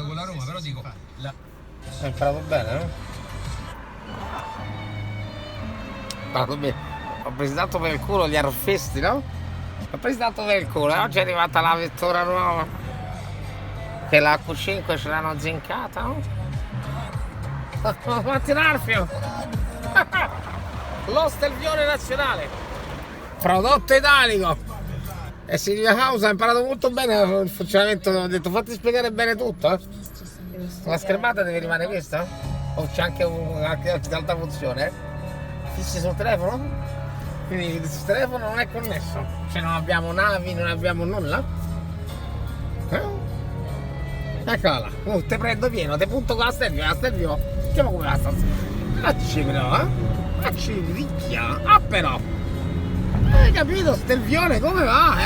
con la Roma, però dico... Hai imparato bene, no? Imparato bene. Ho preso tanto per il culo gli arrofesti, no? Ho preso tanto per il culo, oggi è arrivata la vettura nuova. Che la Q5 ce l'hanno zincata, no? Fatti l'arfio! Lo Stelvione nazionale! Prodotto italico! E Silvia Causa ha imparato molto bene il funzionamento, ho detto fatti spiegare bene tutto, eh? La schermata deve rimanere questa? O c'è anche un'altra funzione? Fissi sul telefono? Quindi il telefono non è connesso, cioè non abbiamo navi, non abbiamo nulla? Eccola, te prendo pieno, te punto con la Stelvio, vediamo come va sta. Facci però, facci ricchia, però! Hai capito Stelvione come va,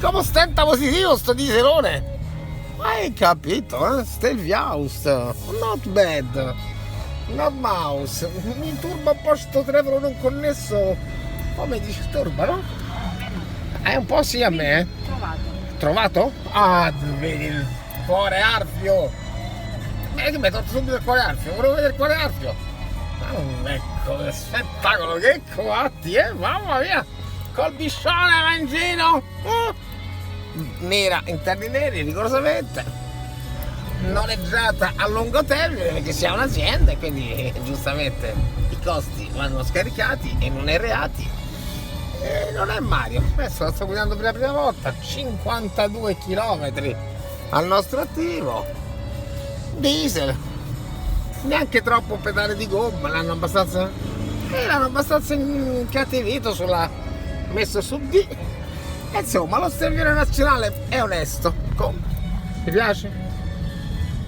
Come stenta positivo sto dieselone! Hai capito, Stelviaus, not bad, not mouse, mi turba un po' sto telefono non connesso, come disturba, no? Un po' sì a me, Trovato? Ah, vedi il cuore arfio! Che mi ha tolto subito il cuore arfio, volevo vedere il cuore arfio! Ecco, che spettacolo, che coatti, mamma mia! Col biscione va in giro! Nera, interni neri, rigorosamente! Noleggiata a lungo termine perché siamo un'azienda e quindi giustamente i costi vanno scaricati e non erreati. E non è Mario, adesso la sto guidando per la prima volta, 52 km al nostro attivo, diesel, neanche troppo pedale di gomma, l'hanno abbastanza incattivito messo su D. E insomma lo Stelvione nazionale è onesto. Ti piace?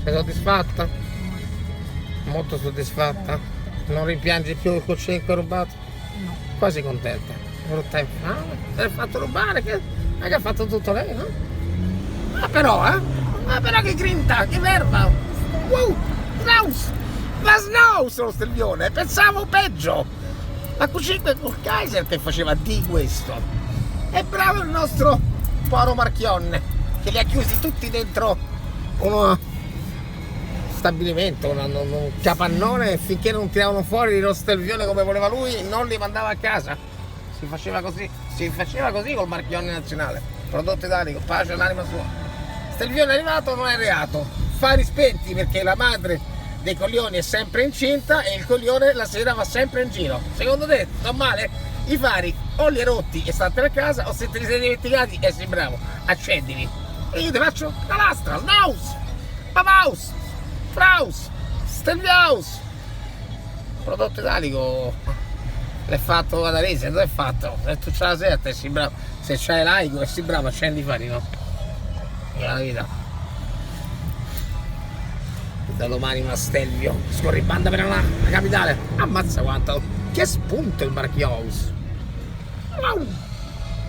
Sei soddisfatta? Molto soddisfatta? Non rimpiangi più il Q5 rubato? No. Quasi contenta. Brutta infame. Te l'hai fatto rubare? Che ha fatto tutto lei, no? Ma però che grinta, che verba! Wow! Snaus! La Snaus lo Stelvione! Pensavo peggio! La Q5 con Kaiser che faceva di questo! È bravo il nostro Poro Marchionne, che li ha chiusi tutti dentro uno stabilimento, un capannone, e finché non tiravano fuori lo Stelvione come voleva lui, non li mandava a casa. Si faceva così col Marchionne nazionale. Prodotto italico, pace all'anima sua. Stelvione è arrivato, non è reato. Fari spenti perché la madre dei coglioni è sempre incinta e il coglione la sera va sempre in giro. Secondo te, sto male? I fari o li hai rotti e statene a casa, o se te li sei dimenticati e sei bravo, accendili. E io ti faccio la lastra, Snaus, Pavaus, Fraus, Stelviaus. Prodotto italico, l'hai fatto ad Arese, dove è fatto? Se tu c'hai la setta e sei bravo, se c'hai l'aico e sei bravo, accendi i fari, no? È la vita. Da domani una Stelvio, scorribanda per la capitale. Ammazza quanto, che spunto il Marchious. Wow.